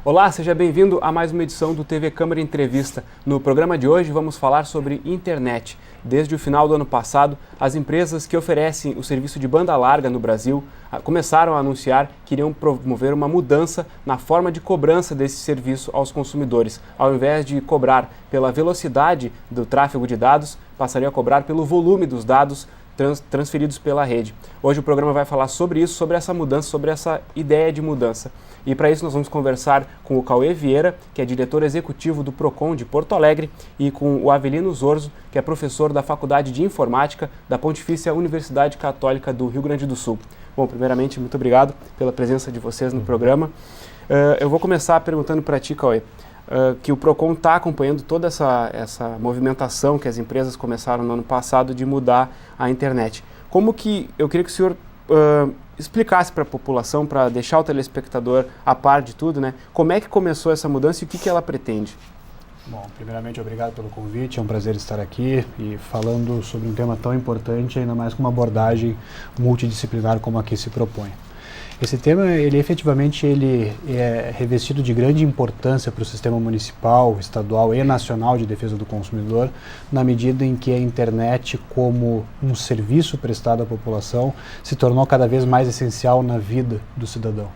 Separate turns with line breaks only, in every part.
Olá, seja bem-vindo a mais uma edição do TV Câmara Entrevista. No programa de hoje vamos falar sobre internet. Desde o final do ano passado, as empresas que oferecem o serviço de banda larga no Brasil começaram a anunciar que iriam promover uma mudança na forma de cobrança desse serviço aos consumidores. Ao invés de cobrar pela velocidade do tráfego de dados, passariam a cobrar pelo volume dos dados transferidos pela rede. Hoje o programa vai falar sobre isso, sobre essa mudança, sobre essa ideia de mudança. E para isso nós vamos conversar com o Cauê Vieira, que é diretor executivo do Procon de Porto Alegre, e com o Avelino Zorzo, que é professor da Faculdade de Informática da Pontifícia Universidade Católica do Rio Grande do Sul. Bom, primeiramente, muito obrigado pela presença de vocês no programa. Eu vou começar perguntando para ti, Cauê, que o Procon está acompanhando toda essa movimentação que as empresas começaram no ano passado de mudar a internet. Como que, eu queria que o senhor explicasse para a população, para deixar o telespectador a par de tudo, né? Como é que começou essa mudança e o que ela pretende?
Bom, primeiramente, obrigado pelo convite, é um prazer estar aqui e falando sobre um tema tão importante, ainda mais com uma abordagem multidisciplinar como aqui se propõe. Esse tema, ele é revestido de grande importância para o sistema municipal, estadual e nacional de defesa do consumidor, na medida em que a internet, como um serviço prestado à população, se tornou cada vez mais essencial na vida do cidadão.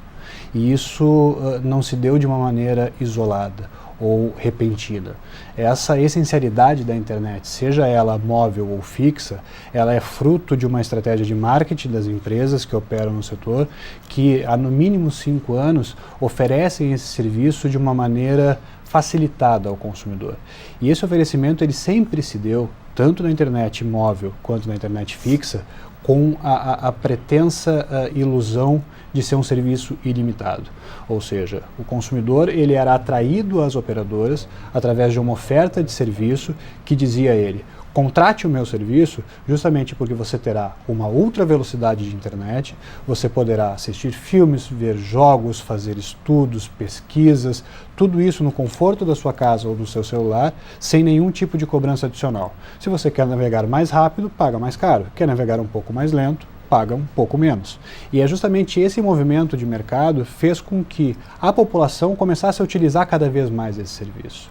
E isso não se deu de uma maneira isolada ou repentina. Essa essencialidade da internet, seja ela móvel ou fixa, ela é fruto de uma estratégia de marketing das empresas que operam no setor, que há no mínimo 5 anos oferecem esse serviço de uma maneira facilitada ao consumidor. E esse oferecimento ele sempre se deu, tanto na internet móvel quanto na internet fixa, com a pretensa ilusão de ser um serviço ilimitado. Ou seja, o consumidor ele era atraído às operadoras através de uma oferta de serviço que dizia a ele: contrate o meu serviço justamente porque você terá uma ultra velocidade de internet, você poderá assistir filmes, ver jogos, fazer estudos, pesquisas, tudo isso no conforto da sua casa ou do seu celular, sem nenhum tipo de cobrança adicional. Se você quer navegar mais rápido, paga mais caro. Quer navegar um pouco mais lento, paga um pouco menos. E é justamente esse movimento de mercado fez com que a população começasse a utilizar cada vez mais esse serviço.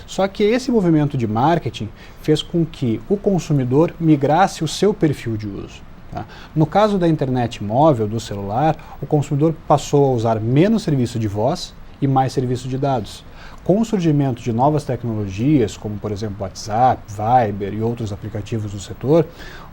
Só que esse movimento de marketing fez com que o consumidor migrasse o seu perfil de uso. Tá? No caso da internet móvel, do celular, o consumidor passou a usar menos serviço de voz e mais serviço de dados. Com o surgimento de novas tecnologias, como por exemplo WhatsApp, Viber e outros aplicativos do setor,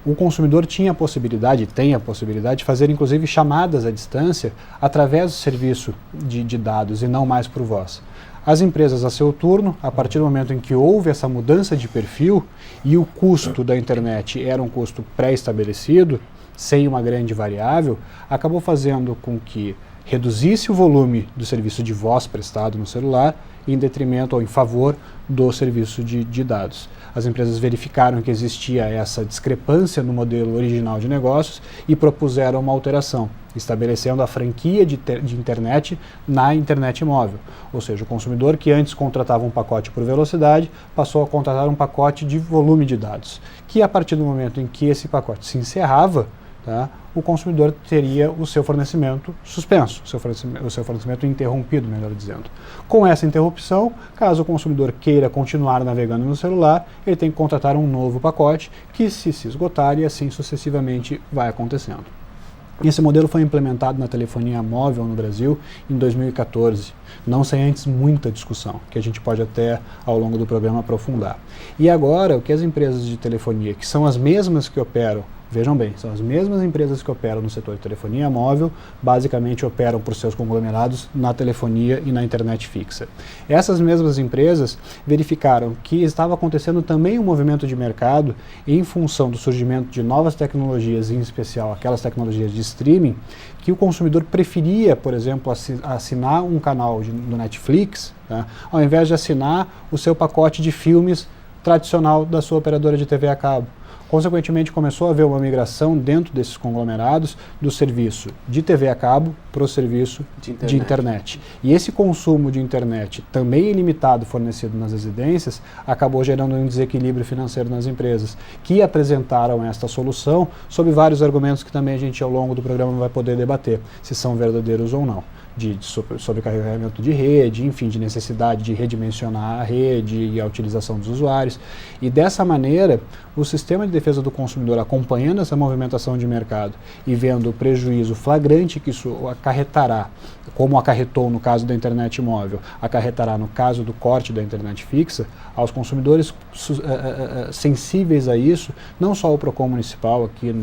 o consumidor tinha a possibilidade, tem a possibilidade de fazer inclusive chamadas à distância através do serviço de dados e não mais por voz. As empresas, a seu turno, a partir do momento em que houve essa mudança de perfil e o custo da internet era um custo pré-estabelecido, sem uma grande variável, acabou fazendo com que reduzisse o volume do serviço de voz prestado no celular em detrimento ou em favor do serviço de dados. As empresas verificaram que existia essa discrepância no modelo original de negócios e propuseram uma alteração, estabelecendo a franquia de internet na internet móvel. Ou seja, o consumidor que antes contratava um pacote por velocidade passou a contratar um pacote de volume de dados, que a partir do momento em que esse pacote se encerrava, tá, o consumidor teria o seu fornecimento suspenso, o seu fornecimento interrompido, melhor dizendo. Com essa interrupção, caso o consumidor queira continuar navegando no celular, ele tem que contratar um novo pacote que se esgotar e assim sucessivamente vai acontecendo. Esse modelo foi implementado na telefonia móvel no Brasil em 2014, não sem antes muita discussão, que a gente pode até ao longo do programa aprofundar. E agora, o que as empresas de telefonia, que são as mesmas que operam, vejam bem, são as mesmas empresas que operam no setor de telefonia móvel, basicamente operam por seus conglomerados na telefonia e na internet fixa. Essas mesmas empresas verificaram que estava acontecendo também um movimento de mercado em função do surgimento de novas tecnologias, em especial aquelas tecnologias de streaming, que o consumidor preferia, por exemplo, assinar um canal do Netflix, tá, ao invés de assinar o seu pacote de filmes tradicional da sua operadora de TV a cabo. Consequentemente, começou a haver uma migração dentro desses conglomerados do serviço de TV a cabo para o serviço de internet. E esse consumo de internet, também ilimitado, fornecido nas residências, acabou gerando um desequilíbrio financeiro nas empresas, que apresentaram esta solução sob vários argumentos que também a gente, ao longo do programa, vai poder debater, se são verdadeiros ou não. de sobrecarregamento de rede, enfim, de necessidade de redimensionar a rede e a utilização dos usuários. E dessa maneira, o sistema de defesa do consumidor, acompanhando essa movimentação de mercado e vendo o prejuízo flagrante que isso acarretará, como acarretou no caso da internet móvel, acarretará no caso do corte da internet fixa, aos consumidores sensíveis a isso, não só o PROCON municipal aqui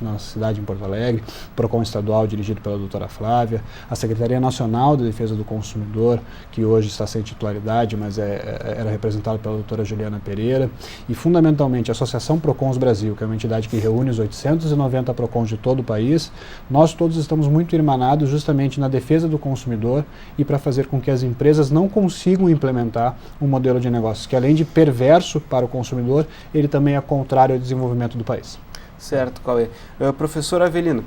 na cidade em Porto Alegre, o PROCON estadual dirigido pela doutora Flávia, a Secretaria Nacional de Defesa do Consumidor, que hoje está sem titularidade, mas era representada pela doutora Juliana Pereira, e fundamentalmente a Associação PROCONs Brasil, que é uma entidade que reúne os 890 PROCONs de todo o país. Nós todos estamos muito irmanados justamente na defesa do consumidor e para fazer com que as empresas não consigam implementar um modelo de negócios que, além de perverso para o consumidor, ele também é contrário ao desenvolvimento do país.
Certo, Cauê. Professor Avelino,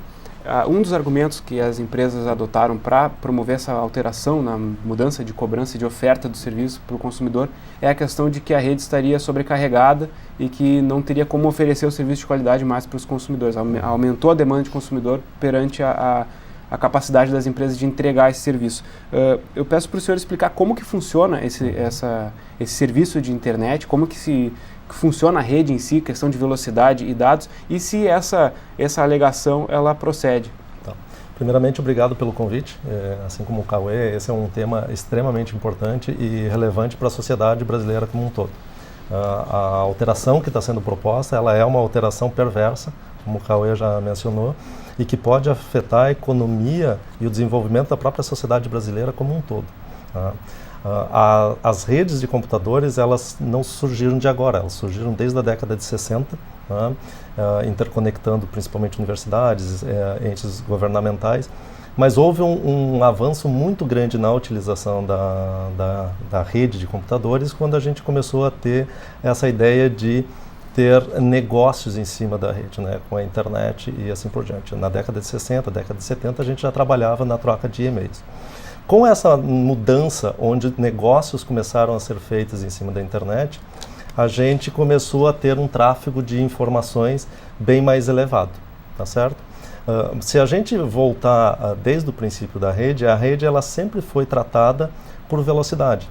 um dos argumentos que as empresas adotaram para promover essa alteração na mudança de cobrança e de oferta do serviço para o consumidor é a questão de que a rede estaria sobrecarregada e que não teria como oferecer o serviço de qualidade mais para os consumidores. Aumentou a demanda de consumidor perante a capacidade das empresas de entregar esse serviço. Eu peço para o senhor explicar como que funciona esse serviço de internet, como que funciona a rede em si, questão de velocidade e dados, e se essa alegação ela procede.
Tá. Primeiramente, obrigado pelo convite. Assim como o Cauê, esse é um tema extremamente importante e relevante para a sociedade brasileira como um todo. A alteração que está sendo proposta, ela é uma alteração perversa, como o Cauê já mencionou, e que pode afetar a economia e o desenvolvimento da própria sociedade brasileira como um todo. Tá? As redes de computadores, elas não surgiram de agora, elas surgiram desde a década de 60, né, interconectando principalmente universidades, entes governamentais, mas houve um avanço muito grande na utilização da rede de computadores quando a gente começou a ter essa ideia de ter negócios em cima da rede, né, com a internet e assim por diante. Na década de 60, década de 70, a gente já trabalhava na troca de e-mails. Com essa mudança, onde negócios começaram a ser feitos em cima da internet, a gente começou a ter um tráfego de informações bem mais elevado, tá certo? Se a gente voltar desde o princípio da rede, a rede ela sempre foi tratada por velocidade.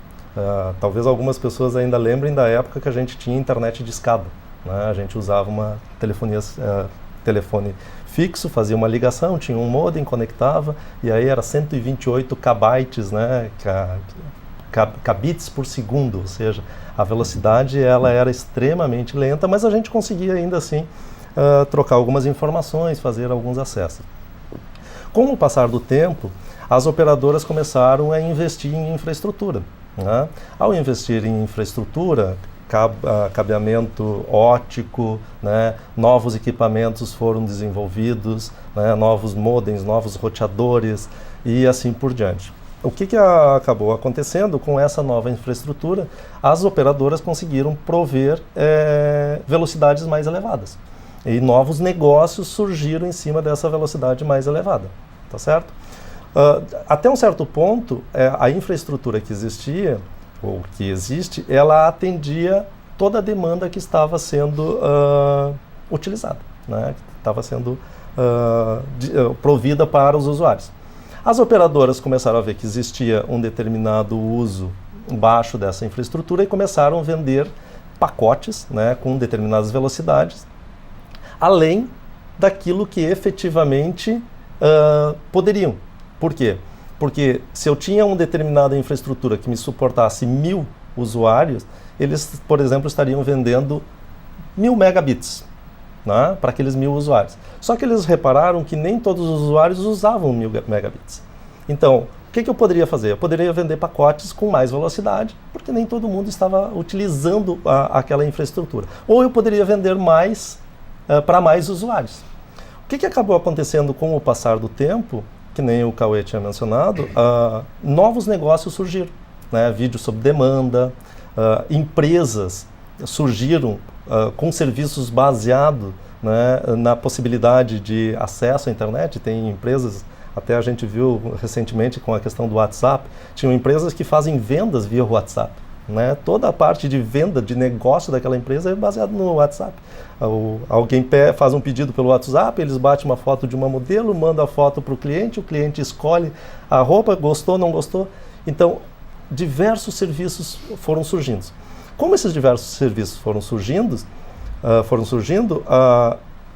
Talvez algumas pessoas ainda lembrem da época que a gente tinha internet de escada, né? A gente usava uma telefone fixo, fazia uma ligação, tinha um modem, conectava, e aí era 128 kbytes, né, kbits por segundo, ou seja, a velocidade ela era extremamente lenta, mas a gente conseguia ainda assim trocar algumas informações, fazer alguns acessos. Com o passar do tempo, as operadoras começaram a investir em infraestrutura, né? Ao investir em infraestrutura, cabeamento óptico, né, novos equipamentos foram desenvolvidos, né, novos modems, novos roteadores e assim por diante. O que acabou acontecendo com essa nova infraestrutura? As operadoras conseguiram prover velocidades mais elevadas e novos negócios surgiram em cima dessa velocidade mais elevada, tá certo? Até um certo ponto, a infraestrutura que existia ou que existe, ela atendia toda a demanda que estava sendo utilizada, né? Que estava sendo provida para os usuários. As operadoras começaram a ver que existia um determinado uso baixo dessa infraestrutura e começaram a vender pacotes, né, com determinadas velocidades, além daquilo que efetivamente poderiam. Por quê? Porque se eu tinha uma determinada infraestrutura que me suportasse 1000 usuários, eles, por exemplo, estariam vendendo 1000 megabits, né, para aqueles 1000 usuários. Só que eles repararam que nem todos os usuários usavam 1000 megabits. Então, o que eu poderia fazer? Eu poderia vender pacotes com mais velocidade, porque nem todo mundo estava utilizando aquela infraestrutura. Ou eu poderia vender mais para mais usuários. O que acabou acontecendo com o passar do tempo? Que nem o Cauê tinha mencionado, novos negócios surgiram, né? Vídeo sob demanda, empresas surgiram com serviços baseados, né, na possibilidade de acesso à internet. Tem empresas, até a gente viu recentemente com a questão do WhatsApp, tinham empresas que fazem vendas via WhatsApp, né? Toda a parte de venda, de negócio daquela empresa é baseada no WhatsApp. Alguém faz um pedido pelo WhatsApp, eles batem uma foto de uma modelo, manda a foto para o cliente escolhe a roupa, gostou, não gostou. Então, diversos serviços foram surgindo. Como esses diversos serviços foram surgindo,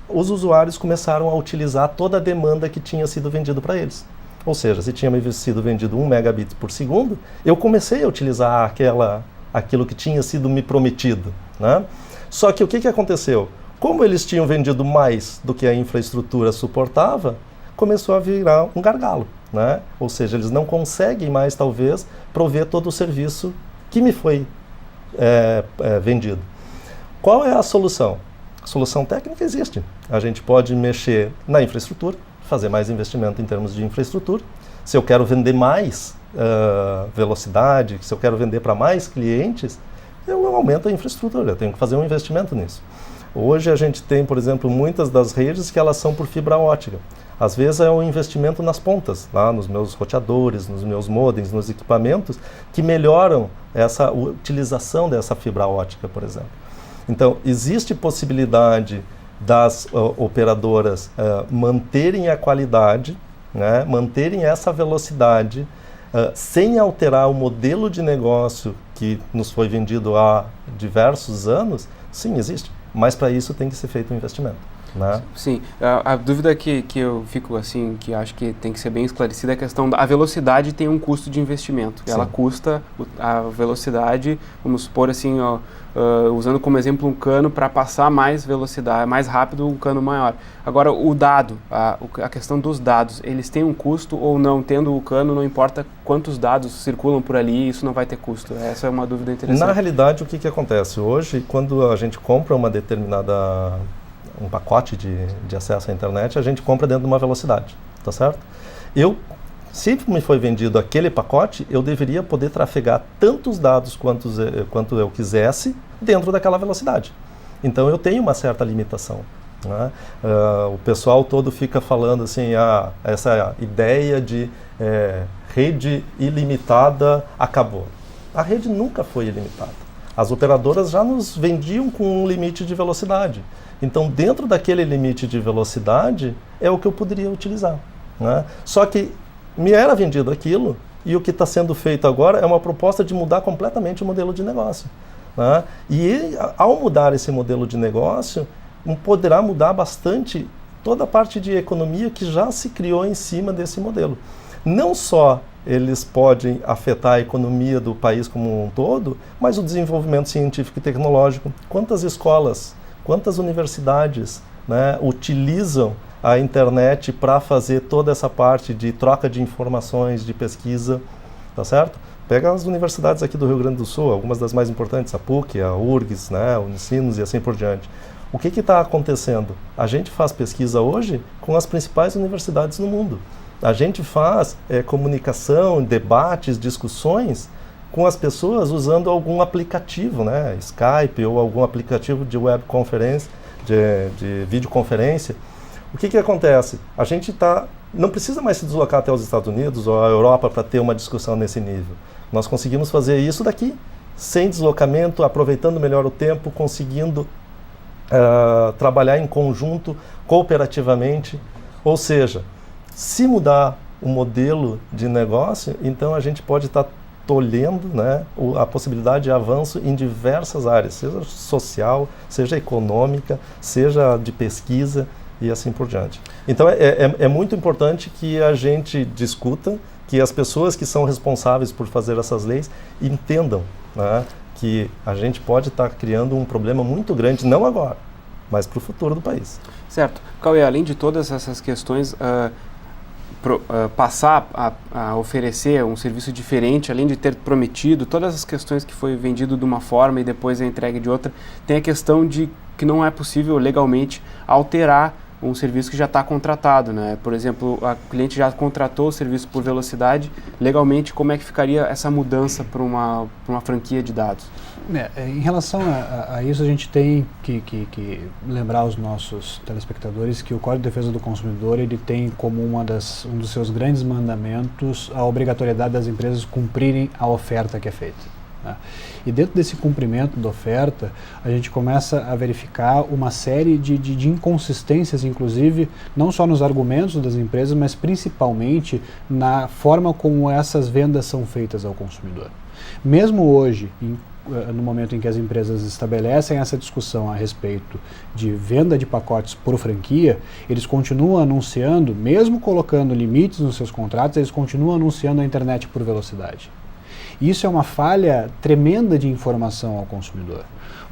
os usuários começaram a utilizar toda a demanda que tinha sido vendido para eles. Ou seja, se tinha sido vendido 1 megabit por segundo, eu comecei a utilizar aquilo que tinha sido me prometido, né? Só que o que aconteceu? Como eles tinham vendido mais do que a infraestrutura suportava, começou a virar um gargalo, né? Ou seja, eles não conseguem mais, talvez, prover todo o serviço que me foi vendido. Qual é a solução? A solução técnica existe. A gente pode mexer na infraestrutura, fazer mais investimento em termos de infraestrutura. Se eu quero vender mais velocidade, se eu quero vender para mais clientes, eu aumento a infraestrutura, eu tenho que fazer um investimento nisso. Hoje a gente tem, por exemplo, muitas das redes que elas são por fibra ótica. Às vezes é um investimento nas pontas, lá nos meus roteadores, nos meus modems, nos equipamentos, que melhoram essa utilização dessa fibra ótica, por exemplo. Então, existe possibilidade das operadoras manterem a qualidade, né, manterem essa velocidade, sem alterar o modelo de negócio que nos foi vendido há diversos anos. Sim, existe, mas para isso tem que ser feito um investimento, né?
Sim, a dúvida que eu fico assim, que acho que tem que ser bem esclarecida, é a questão da velocidade tem um custo de investimento. Sim. Ela custa a velocidade, vamos supor assim, usando como exemplo um cano para passar mais velocidade, mais rápido um cano maior. Agora o dado, a questão dos dados, eles têm um custo ou não? Tendo o cano, não importa quantos dados circulam por ali, isso não vai ter custo. Essa é uma dúvida interessante.
Na realidade, o que acontece? Hoje, quando a gente compra um pacote de acesso à internet, a gente compra dentro de uma velocidade, tá certo? Se me foi vendido aquele pacote, eu deveria poder trafegar tantos dados quanto eu quisesse dentro daquela velocidade. Então eu tenho uma certa limitação, né? O pessoal todo fica falando assim, essa ideia de rede ilimitada acabou. A rede nunca foi ilimitada. As operadoras já nos vendiam com um limite de velocidade. Então, dentro daquele limite de velocidade, é o que eu poderia utilizar, né? Só que me era vendido aquilo, e o que está sendo feito agora é uma proposta de mudar completamente o modelo de negócio, né? E ao mudar esse modelo de negócio, poderá mudar bastante toda a parte de economia que já se criou em cima desse modelo. Não só eles podem afetar a economia do país como um todo, mas o desenvolvimento científico e tecnológico. Quantas escolas, quantas universidades, né, utilizam a internet para fazer toda essa parte de troca de informações, de pesquisa, tá certo? Pega as universidades aqui do Rio Grande do Sul, algumas das mais importantes, a PUC, a URGS, né, a Unicinos e assim por diante. O que está acontecendo? A gente faz pesquisa hoje com as principais universidades no mundo. A gente faz comunicação, debates, discussões com as pessoas usando algum aplicativo, né, Skype ou algum aplicativo de webconferência, de videoconferência. O que acontece? A gente não precisa mais se deslocar até os Estados Unidos ou a Europa para ter uma discussão nesse nível. Nós conseguimos fazer isso daqui, sem deslocamento, aproveitando melhor o tempo, conseguindo trabalhar em conjunto, cooperativamente. Ou seja, se mudar o modelo de negócio, então a gente pode estar tolhendo, né, a possibilidade de avanço em diversas áreas, seja social, seja econômica, seja de pesquisa e assim por diante. Então é muito importante que a gente discuta, que as pessoas que são responsáveis por fazer essas leis entendam, né, que a gente pode estar criando um problema muito grande, não agora, mas para o futuro do país.
Certo. Cauê, além de todas essas questões, passar a oferecer um serviço diferente, além de ter prometido todas as questões que foi vendido de uma forma e depois é entregue de outra, tem a questão de que não é possível legalmente alterar um serviço que já está contratado, né? Por exemplo, o cliente já contratou o serviço por velocidade, legalmente como é que ficaria essa mudança para uma franquia de dados?
Em relação a isso, a gente tem que lembrar os nossos telespectadores que o Código de Defesa do Consumidor ele tem como um dos seus grandes mandamentos a obrigatoriedade das empresas cumprirem a oferta que é feita. Né? E dentro desse cumprimento da oferta, a gente começa a verificar uma série de inconsistências, inclusive, não só nos argumentos das empresas, mas principalmente na forma como essas vendas são feitas ao consumidor. Mesmo hoje, no momento em que as empresas estabelecem essa discussão a respeito de venda de pacotes por franquia, eles continuam anunciando, mesmo colocando limites nos seus contratos, eles continuam anunciando a internet por velocidade. Isso é uma falha tremenda de informação ao consumidor.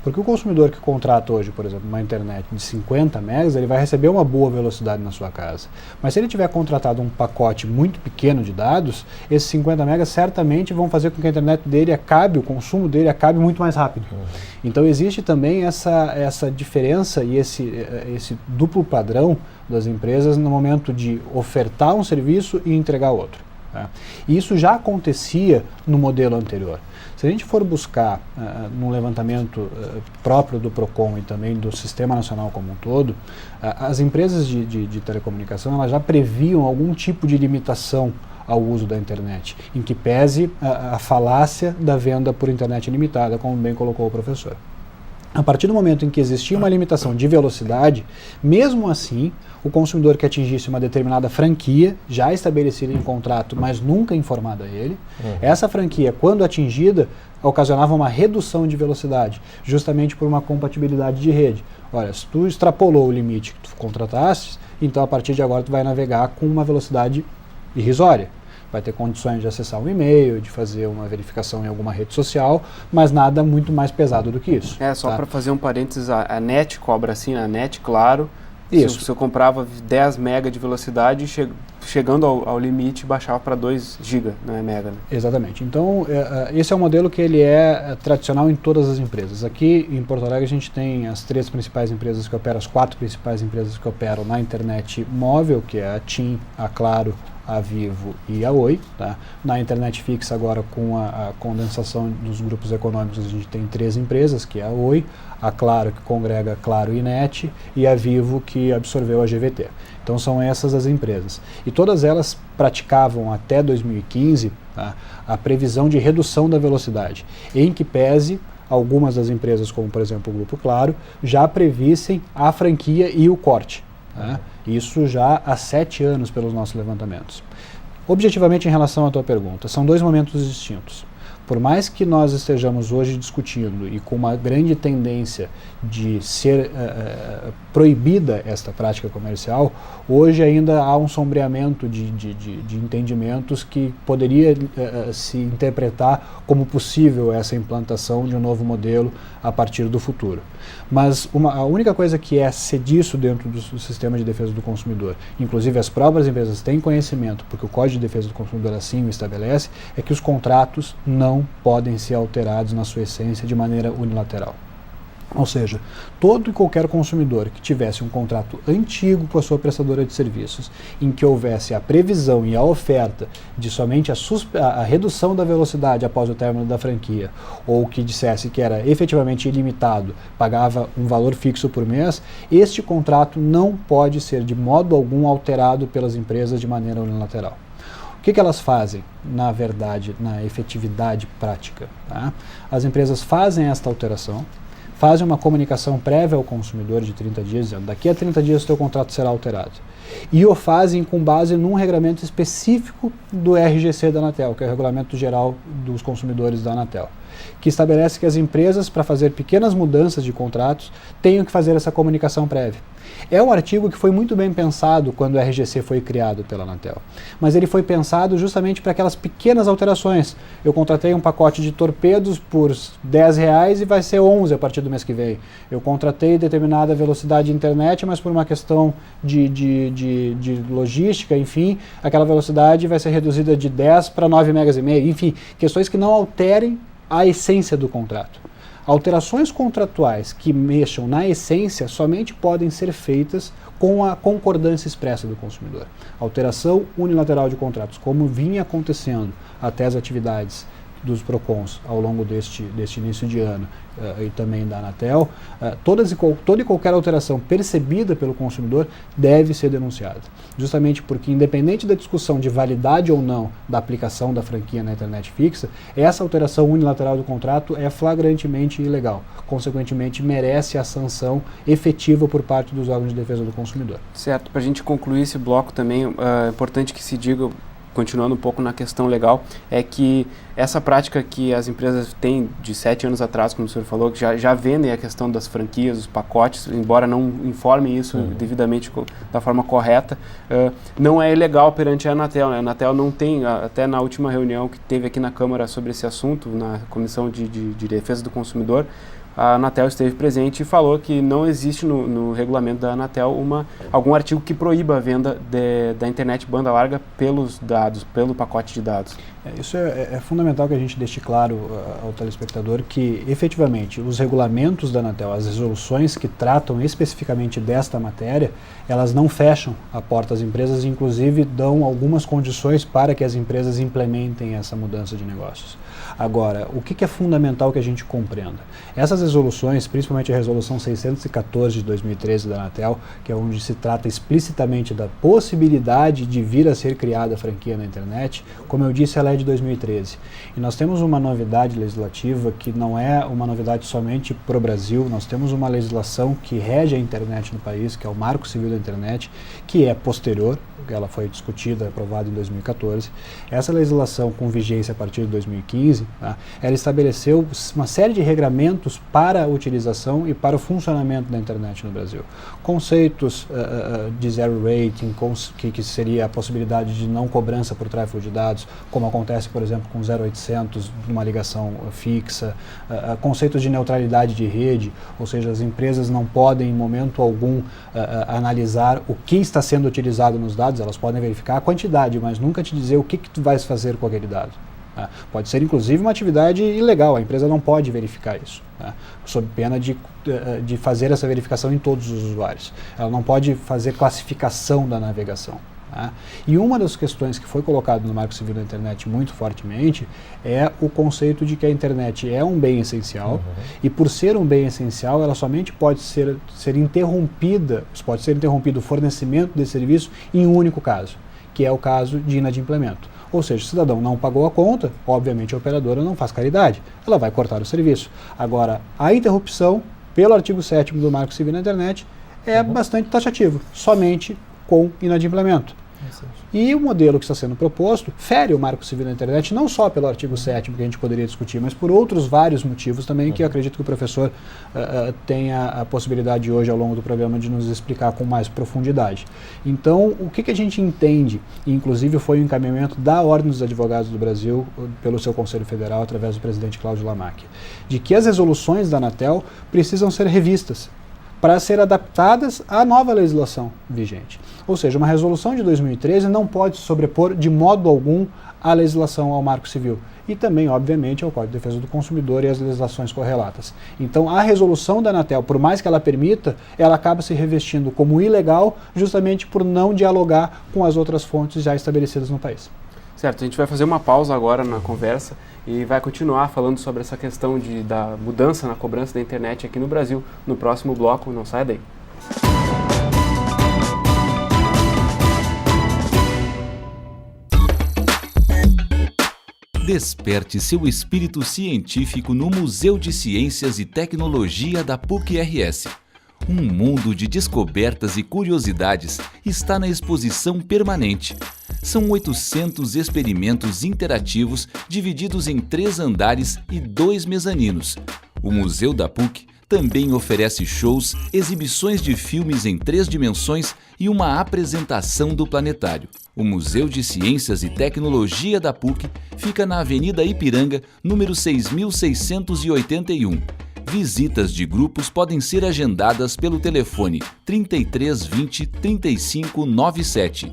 Porque o consumidor que contrata hoje, por exemplo, uma internet de 50 megas, ele vai receber uma boa velocidade na sua casa. Mas se ele tiver contratado um pacote muito pequeno de dados, esses 50 megas certamente vão fazer com que a internet dele acabe, o consumo dele acabe muito mais rápido. Então existe também essa diferença e esse duplo padrão das empresas no momento de ofertar um serviço e entregar outro. Tá? E isso já acontecia no modelo anterior. Se a gente for buscar num levantamento próprio do PROCON e também do Sistema Nacional como um todo, as empresas de telecomunicação elas já previam algum tipo de limitação ao uso da internet, em que pese a falácia da venda por internet ilimitada, como bem colocou o professor. A partir do momento em que existia uma limitação de velocidade, mesmo assim, o consumidor que atingisse uma determinada franquia, já estabelecida em contrato, mas nunca informada a ele, essa franquia, quando atingida, ocasionava uma redução de velocidade, justamente por uma compatibilidade de rede. Olha, se tu extrapolou o limite que tu contrataste, então a partir de agora tu vai navegar com uma velocidade irrisória. Vai ter condições de acessar um e-mail, de fazer uma verificação em alguma rede social, mas nada muito mais pesado do que isso.
Só para fazer um parênteses, a NET cobra assim, a NET, claro,
isso.
Se eu comprava 10 mega de velocidade, chegando ao limite, baixava para 2 GB, não é mega. Né?
Exatamente. Então, esse é um modelo que ele é tradicional em todas as empresas. Aqui em Porto Alegre a gente tem as 3 principais empresas que operam, as 4 principais empresas que operam na internet móvel, que é a TIM, a Claro, a Vivo e a Oi. Tá? Na internet fixa agora com a condensação dos grupos econômicos a gente tem 3 empresas, que é a Oi, a Claro que congrega Claro e NET e a Vivo que absorveu a GVT. Então são essas as empresas. E todas elas praticavam até 2015 tá, a previsão de redução da velocidade, em que pese algumas das empresas, como por exemplo o Grupo Claro, já previssem a franquia e o corte. Tá? Isso já há 7 anos pelos nossos levantamentos. Objetivamente, em relação à tua pergunta, são 2 momentos distintos. Por mais que nós estejamos hoje discutindo e com uma grande tendência de ser proibida esta prática comercial, hoje ainda há um sombreamento de entendimentos que poderia se interpretar como possível essa implantação de um novo modelo a partir do futuro. Mas a única coisa que é cediço dentro do sistema de defesa do consumidor, inclusive as próprias empresas têm conhecimento, porque o Código de Defesa do Consumidor assim o estabelece, é que os contratos não podem ser alterados na sua essência de maneira unilateral. Ou seja, todo e qualquer consumidor que tivesse um contrato antigo com a sua prestadora de serviços, em que houvesse a previsão e a oferta de somente a redução da velocidade após o término da franquia, ou que dissesse que era efetivamente ilimitado, pagava um valor fixo por mês, este contrato não pode ser de modo algum alterado pelas empresas de maneira unilateral. O que elas fazem, na verdade, na efetividade prática? Tá? As empresas fazem esta alteração, fazem uma comunicação prévia ao consumidor de 30 dias, dizendo daqui a 30 dias o teu contrato será alterado. E o fazem com base num regulamento específico do RGC da Anatel, que é o Regulamento Geral dos Consumidores da Anatel, que estabelece que as empresas, para fazer pequenas mudanças de contratos, tenham que fazer essa comunicação prévia. É um artigo que foi muito bem pensado quando o RGC foi criado pela Anatel, mas ele foi pensado justamente para aquelas pequenas alterações. Eu contratei um pacote de torpedos por R$10 e vai ser 11 a partir do mês que vem. Eu contratei determinada velocidade de internet, mas por uma questão de logística, enfim, aquela velocidade vai ser reduzida de 10 para 9,5 megas, enfim, questões que não alterem a essência do contrato. Alterações contratuais que mexam na essência somente podem ser feitas com a concordância expressa do consumidor. Alteração unilateral de contratos, como vinha acontecendo até as atividades dos PROCONs ao longo deste início de ano e também da Anatel, toda e qualquer alteração percebida pelo consumidor deve ser denunciada. Justamente porque, independente da discussão de validade ou não da aplicação da franquia na internet fixa, essa alteração unilateral do contrato é flagrantemente ilegal. Consequentemente, merece a sanção efetiva por parte dos órgãos de defesa do consumidor.
Certo. Para a gente concluir esse bloco também, é importante que se diga, continuando um pouco na questão legal, é que essa prática que as empresas têm de 7 anos atrás, como o senhor falou, que já vendem a questão das franquias, os pacotes, embora não informem isso devidamente da forma correta, não é ilegal perante a Anatel, né? A Anatel não tem, até na última reunião que teve aqui na Câmara sobre esse assunto, na Comissão de Defesa do Consumidor, a Anatel esteve presente e falou que não existe no regulamento da Anatel algum artigo que proíba a venda da internet banda larga pelos dados, pelo pacote de dados.
Isso é fundamental que a gente deixe claro ao telespectador que, efetivamente, os regulamentos da Anatel, as resoluções que tratam especificamente desta matéria, elas não fecham a porta às empresas, inclusive dão algumas condições para que as empresas implementem essa mudança de negócios. Agora, o que é fundamental que a gente compreenda? Essas resoluções, principalmente a resolução 614 de 2013 da Anatel, que é onde se trata explicitamente da possibilidade de vir a ser criada a franquia na internet, como eu disse, ela é de 2013. E nós temos uma novidade legislativa que não é uma novidade somente para o Brasil, nós temos uma legislação que rege a internet no país, que é o Marco Civil da Internet, que é posterior, ela foi discutida e aprovada em 2014. Essa legislação, com vigência a partir de 2015, ela estabeleceu uma série de regramentos para a utilização e para o funcionamento da internet no Brasil. Conceitos de zero rating, que seria a possibilidade de não cobrança por tráfego de dados, como acontece, por exemplo, com 0800, uma ligação fixa, conceitos de neutralidade de rede, ou seja, as empresas não podem, em momento algum, analisar o que está sendo utilizado nos dados, elas podem verificar a quantidade, mas nunca te dizer o que tu vais fazer com aquele dado. Pode ser, inclusive, uma atividade ilegal, a empresa não pode verificar isso, sob pena de fazer essa verificação em todos os usuários. Ela não pode fazer classificação da navegação. E uma das questões que foi colocada no Marco Civil da Internet muito fortemente é o conceito de que a internet é um bem essencial e, por ser um bem essencial, ela somente pode ser interrompida, pode ser interrompido o fornecimento desse serviço em um único caso, que é o caso de inadimplemento. Ou seja, o cidadão não pagou a conta, obviamente a operadora não faz caridade, ela vai cortar o serviço. Agora, a interrupção, pelo artigo 7º do Marco Civil da Internet, é bastante taxativo, somente com inadimplemento. E o modelo que está sendo proposto fere o Marco Civil da Internet, não só pelo artigo 7º que a gente poderia discutir, mas por outros vários motivos também, que eu acredito que o professor tenha a possibilidade hoje, ao longo do programa, de nos explicar com mais profundidade. Então, o que a gente entende, e inclusive foi o encaminhamento da Ordem dos Advogados do Brasil, pelo seu Conselho Federal, através do presidente Cláudio Lamacchia, de que as resoluções da Anatel precisam ser revistas para ser adaptadas à nova legislação vigente. Ou seja, uma resolução de 2013 não pode se sobrepor de modo algum à legislação, ao Marco Civil. E também, obviamente, ao Código de Defesa do Consumidor e às legislações correlatas. Então, a resolução da Anatel, por mais que ela permita, ela acaba se revestindo como ilegal justamente por não dialogar com as outras fontes já estabelecidas no país.
Certo, a gente vai fazer uma pausa agora na conversa e vai continuar falando sobre essa questão da mudança na cobrança da internet aqui no Brasil no próximo bloco. Não saia daí.
Desperte seu espírito científico no Museu de Ciências e Tecnologia da PUC-RS. Um mundo de descobertas e curiosidades está na exposição permanente. São 800 experimentos interativos divididos em 3 andares e 2 mezaninos. O Museu da PUC também oferece shows, exibições de filmes em 3 dimensões e uma apresentação do planetário. O Museu de Ciências e Tecnologia da PUC fica na Avenida Ipiranga, número 6681. Visitas de grupos podem ser agendadas pelo telefone 3320 3597.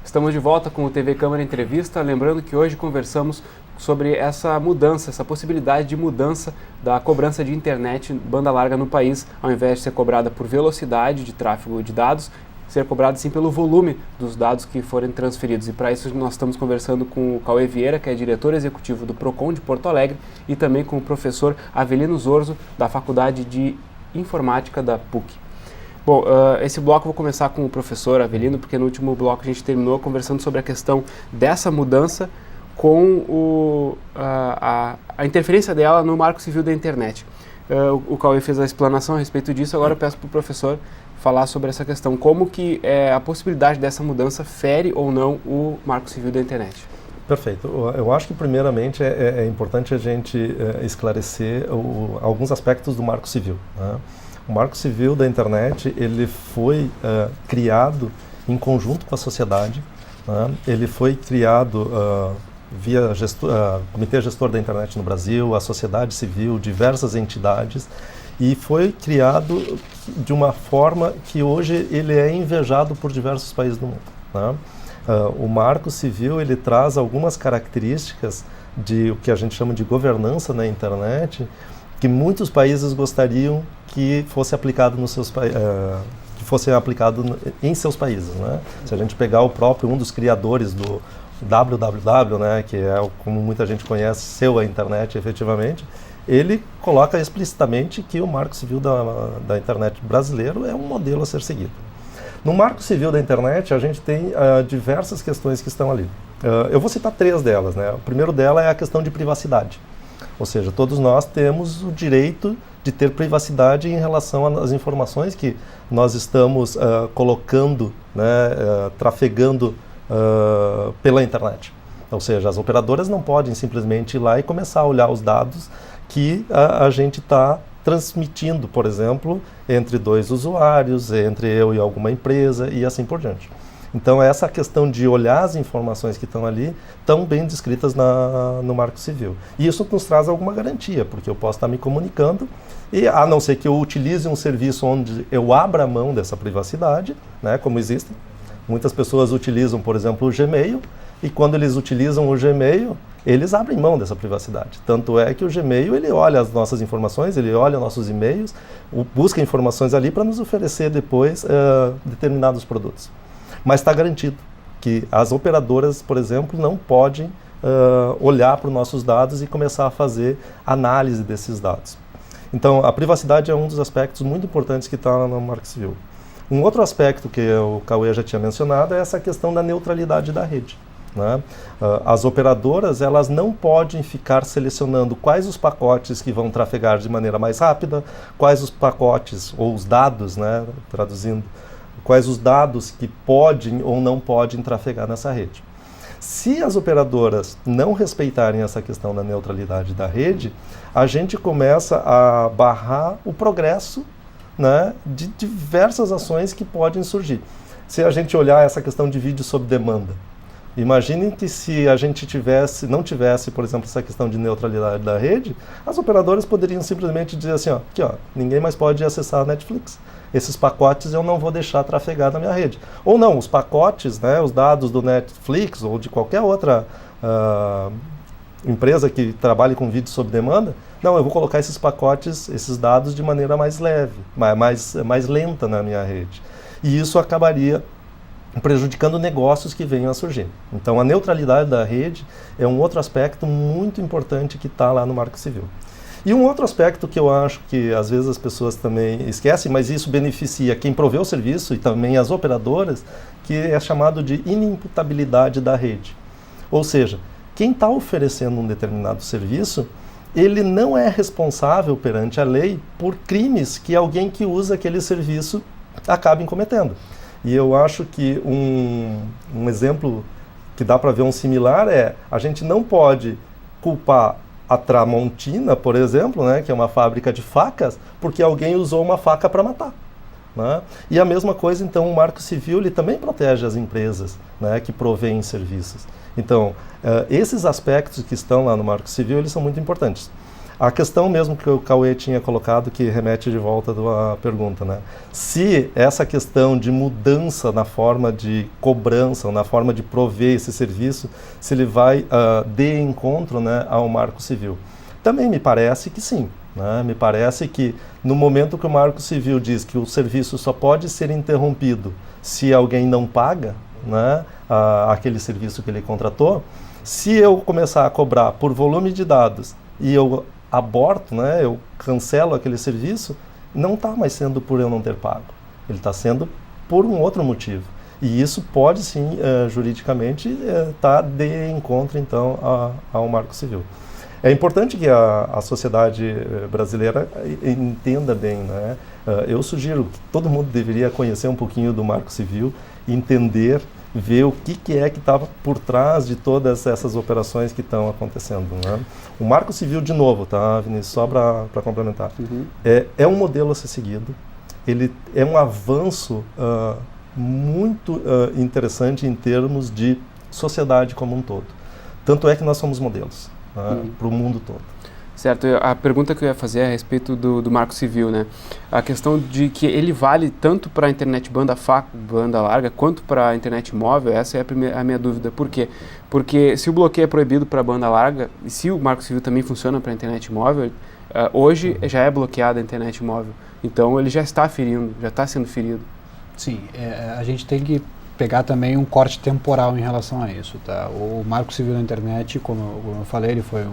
Estamos de volta com o TV Câmara Entrevista, lembrando que hoje conversamos sobre essa mudança, essa possibilidade de mudança da cobrança de internet banda larga no país, ao invés de ser cobrada por velocidade de tráfego de dados, ser cobrada sim pelo volume dos dados que forem transferidos. E para isso nós estamos conversando com o Cauê Vieira, que é diretor executivo do Procon de Porto Alegre, e também com o professor Avelino Zorzo, da Faculdade de Informática da PUC. Bom, esse bloco eu vou começar com o professor Avelino, porque no último bloco a gente terminou conversando sobre a questão dessa mudança com a interferência dela no Marco Civil da Internet. O Cauê fez a explanação a respeito disso, agora eu peço para o professor falar sobre essa questão. Como que a possibilidade dessa mudança fere ou não o Marco Civil da Internet?
Perfeito. Eu acho que primeiramente é importante a gente esclarecer alguns aspectos do Marco Civil, né? O Marco Civil da Internet, ele foi criado em conjunto com a sociedade, né? Ele foi criado via Comitê Gestor da Internet no Brasil, a sociedade civil, diversas entidades, e foi criado de uma forma que hoje ele é invejado por diversos países do mundo, né? O Marco Civil, ele traz algumas características de o que a gente chama de governança na internet, que muitos países gostariam que fosse aplicado nos seus que fosse aplicado em seus países, né? Se a gente pegar um dos criadores do www, né, que é como muita gente conhece, a internet efetivamente, ele coloca explicitamente que o Marco Civil da Internet brasileiro é um modelo a ser seguido. No Marco Civil da Internet, a gente tem diversas questões que estão ali. Eu vou citar 3 delas, né? O primeiro dela é a questão de privacidade. Ou seja, todos nós temos o direito de ter privacidade em relação às informações que nós estamos colocando, né, trafegando pela internet. Ou seja, as operadoras não podem simplesmente ir lá e começar a olhar os dados que a gente está transmitindo, por exemplo, entre 2 usuários, entre eu e alguma empresa e assim por diante. Então, essa questão de olhar as informações que estão ali, estão bem descritas no Marco Civil. E isso nos traz alguma garantia, porque eu posso estar me comunicando e, a não ser que eu utilize um serviço onde eu abra mão dessa privacidade, né, como existem. Muitas pessoas utilizam, por exemplo, o Gmail, e quando eles utilizam o Gmail, eles abrem mão dessa privacidade. Tanto é que o Gmail, ele olha as nossas informações, ele olha nossos e-mails, busca informações ali para nos oferecer depois determinados produtos. Mas está garantido que as operadoras, por exemplo, não podem olhar para os nossos dados e começar a fazer análise desses dados. Então, a privacidade é um dos aspectos muito importantes que está no Marco Civil. Um outro aspecto que o Cauê já tinha mencionado é essa questão da neutralidade da rede, né? As operadoras, elas não podem ficar selecionando quais os pacotes que vão trafegar de maneira mais rápida, quais os pacotes ou os dados, né, traduzindo, quais os dados que podem ou não podem trafegar nessa rede. Se as operadoras não respeitarem essa questão da neutralidade da rede, a gente começa a barrar o progresso, né, de diversas ações que podem surgir. Se a gente olhar essa questão de vídeo sob demanda, imaginem que se a gente não tivesse, por exemplo, essa questão de neutralidade da rede, as operadoras poderiam simplesmente dizer assim, aqui, ninguém mais pode acessar a Netflix. Esses pacotes eu não vou deixar trafegar na minha rede. Ou não, os pacotes, né, os dados do Netflix ou de qualquer outra empresa que trabalhe com vídeo sob demanda, não, eu vou colocar esses pacotes, esses dados de maneira mais leve, mais lenta na minha rede. E isso acabaria prejudicando negócios que venham a surgir. Então, a neutralidade da rede é um outro aspecto muito importante que está lá no Marco Civil. E um outro aspecto que eu acho que às vezes as pessoas também esquecem, mas isso beneficia quem provê o serviço e também as operadoras, que é chamado de inimputabilidade da rede. Ou seja, quem está oferecendo um determinado serviço, ele não é responsável perante a lei por crimes que alguém que usa aquele serviço acabe cometendo. E eu acho que um exemplo que dá para ver um similar é, a gente não pode culpar a Tramontina, por exemplo, né, que é uma fábrica de facas, porque alguém usou uma faca para matar, né? E a mesma coisa, então, o Marco Civil ele também protege as empresas, né, que provêm serviços. Então, esses aspectos que estão lá no Marco Civil, eles são muito importantes. A questão mesmo que o Cauê tinha colocado, que remete de volta à pergunta, né? Se essa questão de mudança na forma de cobrança, na forma de prover esse serviço, se ele vai de encontro, né, ao Marco Civil. Também me parece que sim. Né? Me parece que no momento que o Marco Civil diz que o serviço só pode ser interrompido se alguém não paga, né, aquele serviço que ele contratou, se eu começar a cobrar por volume de dados e eu aborto, né, eu cancelo aquele serviço, não está mais sendo por eu não ter pago. Ele está sendo por um outro motivo. E isso pode sim, juridicamente, estar de encontro então ao Marco Civil. É importante que a sociedade brasileira entenda bem, né? Eu sugiro que todo mundo deveria conhecer um pouquinho do Marco Civil, entender, ver o que é que estava por trás de todas essas operações que estão acontecendo, né? O Marco Civil, de novo, tá, Vinícius, só para complementar, é um modelo a ser seguido, ele é um avanço muito interessante em termos de sociedade como um todo. Tanto é que nós somos modelos para o mundo todo.
Certo, a pergunta que eu ia fazer é a respeito do Marco Civil, né? A questão de que ele vale tanto para a internet banda larga, quanto para a internet móvel, essa é a minha dúvida. Por quê? Porque se o bloqueio é proibido para a banda larga, e se o Marco Civil também funciona para a internet móvel, hoje já é bloqueada a internet móvel. Então ele já está ferindo, já está sendo ferido.
Sim, a gente tem que pegar também um corte temporal em relação a isso, tá? O Marco Civil da Internet, como eu falei, ele foi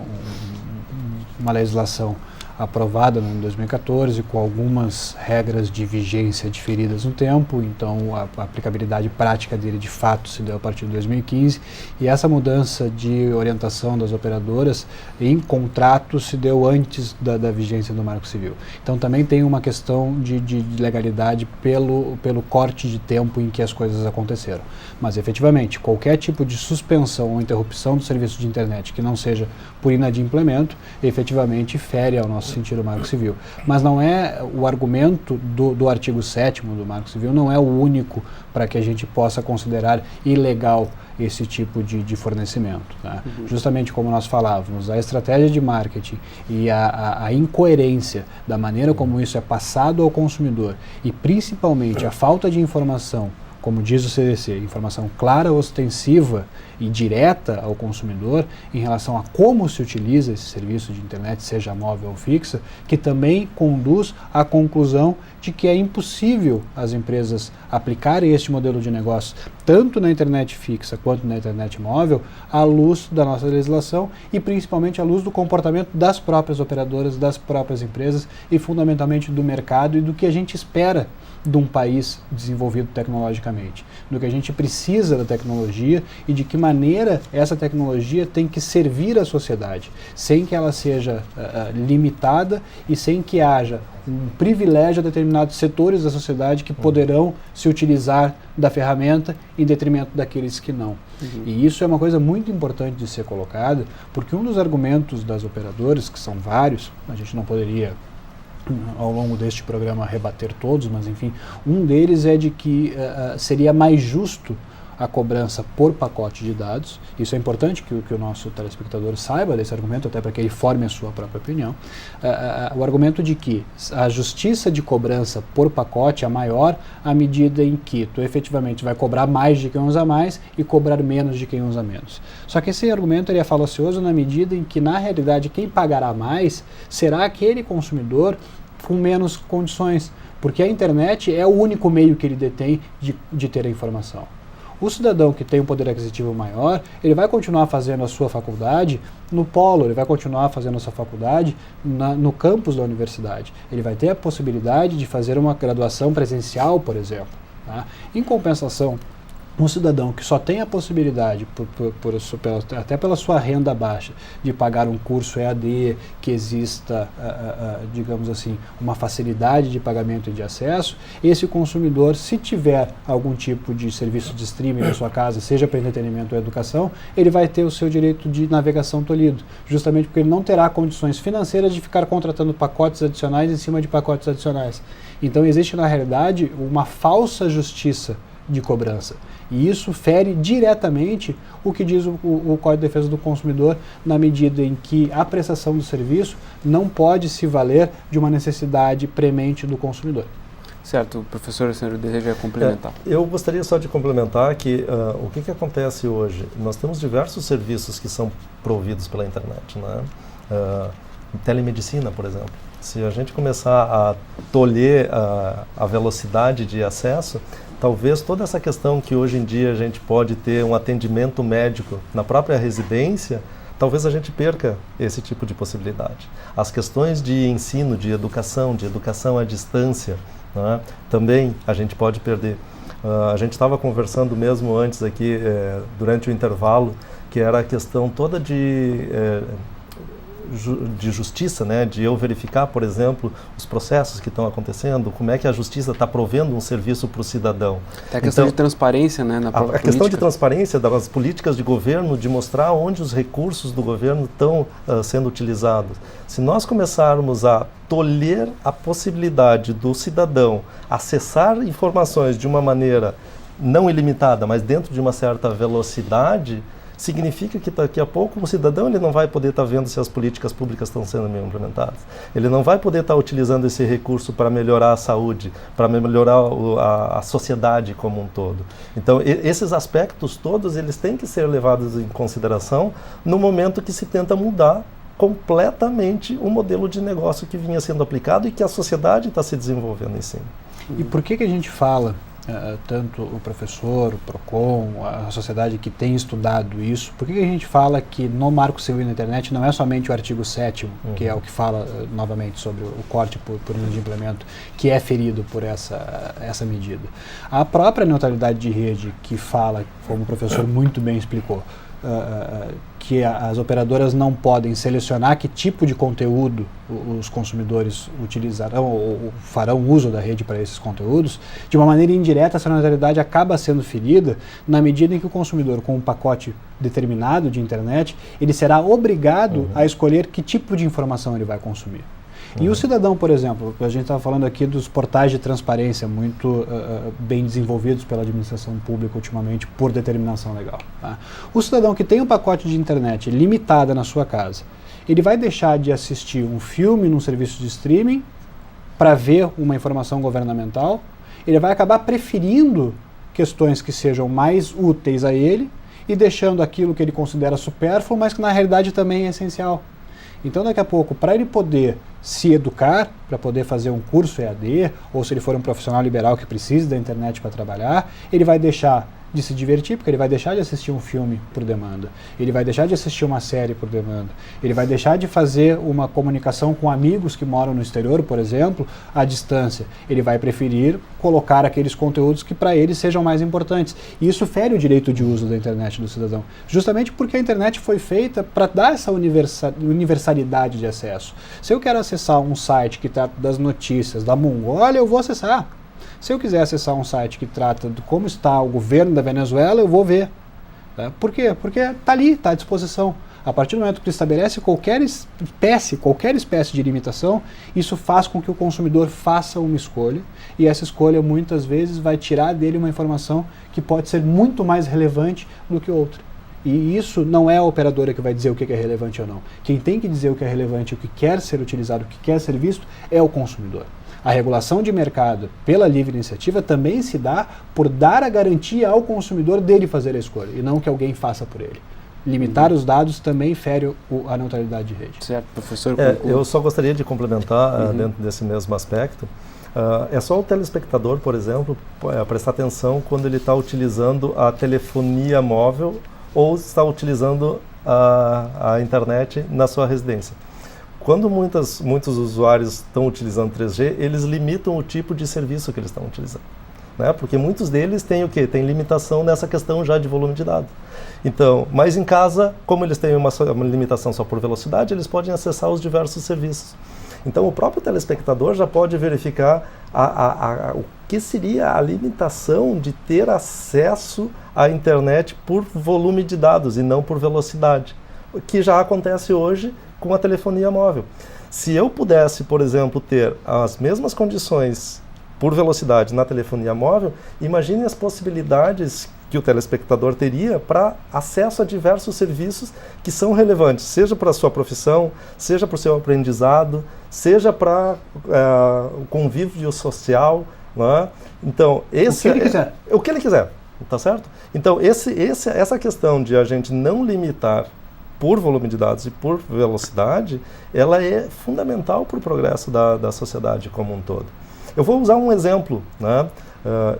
uma legislação aprovada em 2014, com algumas regras de vigência diferidas no tempo, então a aplicabilidade prática dele de fato se deu a partir de 2015, e essa mudança de orientação das operadoras em contrato se deu antes da vigência do Marco Civil. Então também tem uma questão de legalidade pelo corte de tempo em que as coisas aconteceram. Mas efetivamente, qualquer tipo de suspensão ou interrupção do serviço de internet que não seja por inadimplemento, efetivamente fere ao nosso sentido o Marco Civil. Mas não é o argumento do artigo 7º do Marco Civil, não é o único para que a gente possa considerar ilegal esse tipo de fornecimento. Tá? Justamente como nós falávamos, a estratégia de marketing e a incoerência da maneira como isso é passado ao consumidor e principalmente a falta de informação, como diz o CDC, informação clara, ostensiva e direta ao consumidor em relação a como se utiliza esse serviço de internet, seja móvel ou fixa, que também conduz à conclusão de que é impossível as empresas aplicarem este modelo de negócio, tanto na internet fixa quanto na internet móvel, à luz da nossa legislação e principalmente à luz do comportamento das próprias operadoras, das próprias empresas e fundamentalmente do mercado e do que a gente espera de um país desenvolvido tecnologicamente, do que a gente precisa da tecnologia e de que maneira essa tecnologia tem que servir à sociedade, sem que ela seja limitada e sem que haja um privilégio a determinados setores da sociedade que poderão se utilizar da ferramenta em detrimento daqueles que não. E isso é uma coisa muito importante de ser colocada, porque um dos argumentos das operadoras, que são vários, a gente não poderia ao longo deste programa rebater todos, mas enfim, um deles é de que seria mais justo a cobrança por pacote de dados. Isso é importante que o nosso telespectador saiba desse argumento, até para que ele forme a sua própria opinião. O argumento de que a justiça de cobrança por pacote é maior à medida em que tu efetivamente vai cobrar mais de quem usa mais e cobrar menos de quem usa menos. Só que esse argumento ele é falacioso na medida em que, na realidade, quem pagará mais será aquele consumidor com menos condições, porque a internet é o único meio que ele detém de ter a informação. O cidadão que tem um poder aquisitivo maior, ele vai continuar fazendo a sua faculdade no polo, ele vai continuar fazendo a sua faculdade no campus da universidade. Ele vai ter a possibilidade de fazer uma graduação presencial, por exemplo. Tá? Em compensação, um cidadão que só tem a possibilidade, até pela sua renda baixa, de pagar um curso EAD, que exista, digamos assim, uma facilidade de pagamento e de acesso, esse consumidor, se tiver algum tipo de serviço de streaming na sua casa, seja para entretenimento ou educação, ele vai ter o seu direito de navegação tolhido, justamente porque ele não terá condições financeiras de ficar contratando pacotes adicionais em cima de pacotes adicionais. Então existe, na realidade, uma falsa justiça de cobrança. E isso fere diretamente o que diz o Código de Defesa do Consumidor, na medida em que a prestação do serviço não pode se valer de uma necessidade premente do consumidor.
Certo, professor, o senhor deseja complementar?
Eu gostaria só de complementar que o que acontece hoje? Nós temos diversos serviços que são providos pela internet, né? Telemedicina, por exemplo. Se a gente começar a tolher a velocidade de acesso, talvez toda essa questão que hoje em dia a gente pode ter um atendimento médico na própria residência, talvez a gente perca esse tipo de possibilidade. As questões de ensino, de educação à distância, né, também a gente pode perder. A gente estava conversando mesmo antes aqui, durante o intervalo, que era a questão toda de justiça, né, de eu verificar, por exemplo, os processos que estão acontecendo, como é que a justiça está provendo um serviço para o cidadão.
Até a questão de transparência, né, na própria
política. A questão de transparência das políticas de governo, de mostrar onde os recursos do governo estão sendo utilizados. Se nós começarmos a tolher a possibilidade do cidadão acessar informações de uma maneira não ilimitada, mas dentro de uma certa velocidade, significa que daqui a pouco o cidadão ele não vai poder estar vendo se as políticas públicas estão sendo bem implementadas. Ele não vai poder estar utilizando esse recurso para melhorar a saúde, para melhorar a sociedade como um todo. Então, esses aspectos todos, eles têm que ser levados em consideração no momento que se tenta mudar completamente o modelo de negócio que vinha sendo aplicado e que a sociedade está se desenvolvendo em cima.
E por que a gente fala, tanto o professor, o PROCON, a sociedade que tem estudado isso, por que a gente fala que no Marco Civil na Internet não é somente o artigo 7º, que é o que fala novamente sobre o corte por inadimplemento, que é ferido por essa medida? A própria neutralidade de rede, que fala, como o professor muito bem explicou, que as operadoras não podem selecionar que tipo de conteúdo os consumidores utilizarão ou farão uso da rede para esses conteúdos, de uma maneira indireta essa neutralidade acaba sendo ferida na medida em que o consumidor, com um pacote determinado de internet, ele será obrigado a escolher que tipo de informação ele vai consumir. E o cidadão, por exemplo, a gente estava falando aqui dos portais de transparência muito bem desenvolvidos pela administração pública ultimamente por determinação legal. Tá? O cidadão que tem um pacote de internet limitada na sua casa, ele vai deixar de assistir um filme num serviço de streaming para ver uma informação governamental, ele vai acabar preferindo questões que sejam mais úteis a ele e deixando aquilo que ele considera supérfluo, mas que na realidade também é essencial. Então, daqui a pouco, para ele poder se educar, para poder fazer um curso EAD, ou se ele for um profissional liberal que precise da internet para trabalhar, ele vai deixar de se divertir, porque ele vai deixar de assistir um filme por demanda, ele vai deixar de assistir uma série por demanda, ele vai deixar de fazer uma comunicação com amigos que moram no exterior, por exemplo, à distância. Ele vai preferir colocar aqueles conteúdos que para ele sejam mais importantes. E isso fere o direito de uso da internet do cidadão, justamente porque a internet foi feita para dar essa universalidade de acesso. Se eu quero acessar um site que trata das notícias da Mongólia, eu vou acessar. Se eu quiser acessar um site que trata de como está o governo da Venezuela, eu vou ver. Tá? Por quê? Porque está ali, está à disposição. A partir do momento que estabelece qualquer espécie de limitação, isso faz com que o consumidor faça uma escolha, e essa escolha muitas vezes vai tirar dele uma informação que pode ser muito mais relevante do que outra. E isso não é a operadora que vai dizer o que é relevante ou não. Quem tem que dizer o que é relevante, o que quer ser utilizado, o que quer ser visto, é o consumidor. A regulação de mercado pela livre iniciativa também se dá por dar a garantia ao consumidor dele fazer a escolha, e não que alguém faça por ele. Limitar os dados também fere a neutralidade de rede.
Certo, professor.
Eu só gostaria de complementar dentro desse mesmo aspecto. É só o telespectador, por exemplo, prestar atenção quando ele está utilizando a telefonia móvel ou está utilizando a internet na sua residência. Quando muitos usuários estão utilizando 3G, eles limitam o tipo de serviço que eles estão utilizando, né? Porque muitos deles têm o quê? Tem limitação nessa questão já de volume de dados. Então, mas em casa, como eles têm uma limitação só por velocidade, eles podem acessar os diversos serviços. Então, o próprio telespectador já pode verificar o que seria a limitação de ter acesso à internet por volume de dados e não por velocidade, o que já acontece hoje com a telefonia móvel. Se eu pudesse, por exemplo, ter as mesmas condições por velocidade na telefonia móvel, imagine as possibilidades que o telespectador teria para acesso a diversos serviços que são relevantes, seja para a sua profissão, seja para o seu aprendizado, seja para o convívio social, né? Então, esse
o que ele quiser.
O que ele quiser, tá certo? Então, essa questão de a gente não limitar por volume de dados e por velocidade, ela é fundamental para o progresso da sociedade como um todo. Eu vou usar um exemplo, né?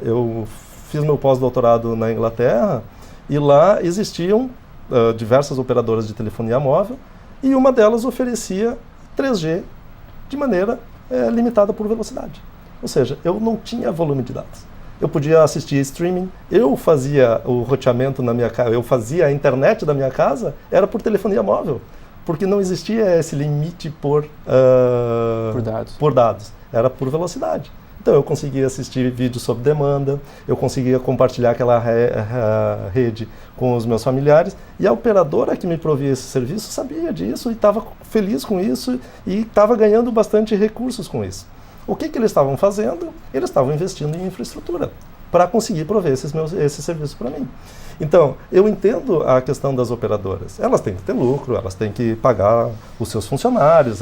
Eu fiz meu pós-doutorado na Inglaterra e lá existiam diversas operadoras de telefonia móvel e uma delas oferecia 3G de maneira limitada por velocidade. Ou seja, eu não tinha volume de dados. Eu podia assistir streaming, eu fazia o roteamento na minha casa, eu fazia a internet da minha casa, era por telefonia móvel, porque não existia esse limite por dados, era por velocidade. Então eu conseguia assistir vídeos sob demanda, eu conseguia compartilhar aquela rede com os meus familiares, e a operadora que me provia esse serviço sabia disso e estava feliz com isso e estava ganhando bastante recursos com isso. O que eles estavam fazendo? Eles estavam investindo em infraestrutura para conseguir prover esse serviço para mim. Então, eu entendo a questão das operadoras. Elas têm que ter lucro, elas têm que pagar os seus funcionários,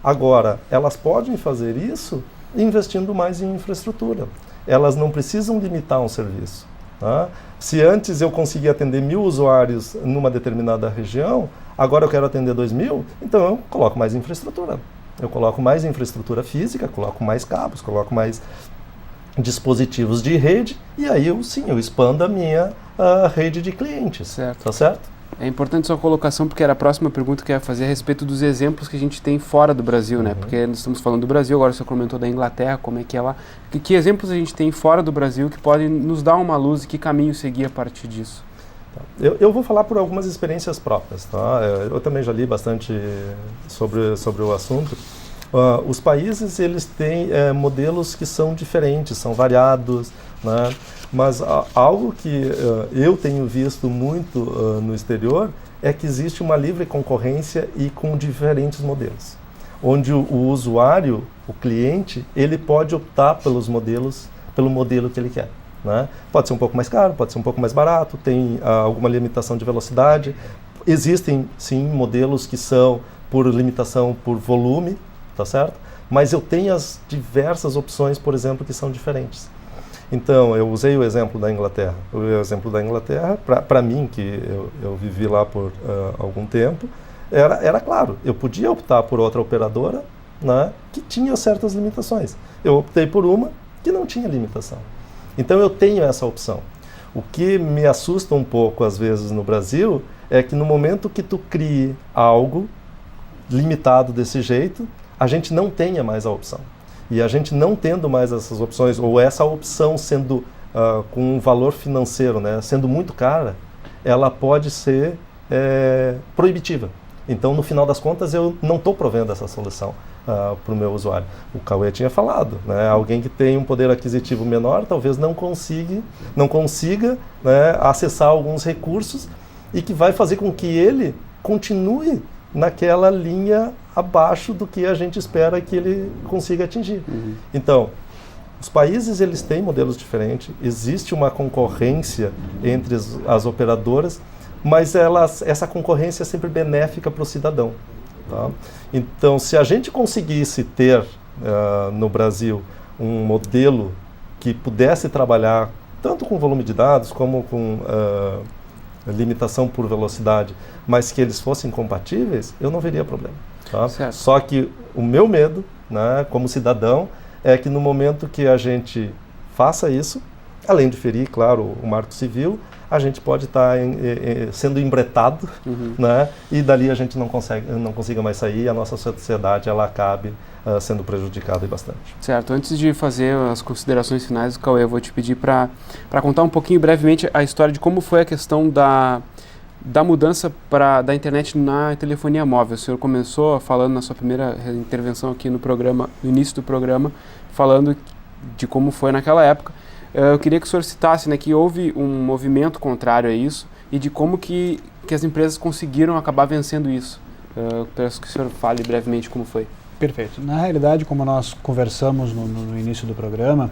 Agora, elas podem fazer isso investindo mais em infraestrutura. Elas não precisam limitar um serviço. Tá? Se antes eu conseguia atender 1.000 usuários numa determinada região, agora eu quero atender 2.000, então eu coloco mais infraestrutura. Eu coloco mais infraestrutura física, coloco mais cabos, coloco mais dispositivos de rede e aí eu expando a minha rede de clientes.
Certo.
Tá certo?
É importante sua colocação porque era a próxima pergunta que eu ia fazer a respeito dos exemplos que a gente tem fora do Brasil, né? Porque nós estamos falando do Brasil, agora você comentou da Inglaterra, como é que é lá. Que exemplos a gente tem fora do Brasil que podem nos dar uma luz e que caminho seguir a partir disso?
Eu vou falar por algumas experiências próprias, tá? Eu também já li bastante sobre o assunto. Os países eles têm modelos que são diferentes, são variados, né? Mas algo que eu tenho visto muito no exterior é que existe uma livre concorrência e com diferentes modelos, onde o usuário, o cliente, ele pode optar pelo modelo que ele quer. Né? Pode ser um pouco mais caro, pode ser um pouco mais barato, tem alguma limitação de velocidade. Existem, sim, modelos que são por limitação por volume, tá certo? Mas eu tenho as diversas opções, por exemplo, que são diferentes. Então, eu usei o exemplo da Inglaterra. O exemplo da Inglaterra, para mim, que eu vivi lá por algum tempo, era claro, eu podia optar por outra operadora, né, que tinha certas limitações. Eu optei por uma que não tinha limitação. Então eu tenho essa opção. O que me assusta um pouco às vezes no Brasil é que no momento que tu crie algo limitado desse jeito, a gente não tenha mais a opção. E a gente não tendo mais essas opções, ou essa opção sendo com um valor financeiro, né, sendo muito cara, ela pode ser proibitiva. Então, no final das contas, eu não estou provendo essa solução para o meu usuário. O Cauê tinha falado, né, alguém que tem um poder aquisitivo menor talvez não consiga, né, acessar alguns recursos e que vai fazer com que ele continue naquela linha abaixo do que a gente espera que ele consiga atingir. Então, os países eles têm modelos diferentes, existe uma concorrência entre as operadoras, mas essa concorrência é sempre benéfica para o cidadão. Tá? Então, se a gente conseguisse ter no Brasil um modelo que pudesse trabalhar tanto com volume de dados como com limitação por velocidade, mas que eles fossem compatíveis, eu não veria problema. Tá? Só que o meu medo, né, como cidadão, é que no momento que a gente faça isso, além de ferir, claro, o Marco Civil, a gente pode estar sendo embretado, né, e dali a gente não consiga mais sair e a nossa sociedade ela acabe sendo prejudicada bastante. Certo.
Antes de fazer as considerações finais, Cauê, eu vou te pedir para contar um pouquinho brevemente a história de como foi a questão da mudança da internet na telefonia móvel. O senhor começou falando na sua primeira intervenção aqui no programa, no início do programa, falando de como foi naquela época. Eu queria que o senhor citasse, né, que houve um movimento contrário a isso e de como que as empresas conseguiram acabar vencendo isso. Peço que o senhor fale brevemente como foi.
Perfeito. Na realidade, como nós conversamos no início do programa,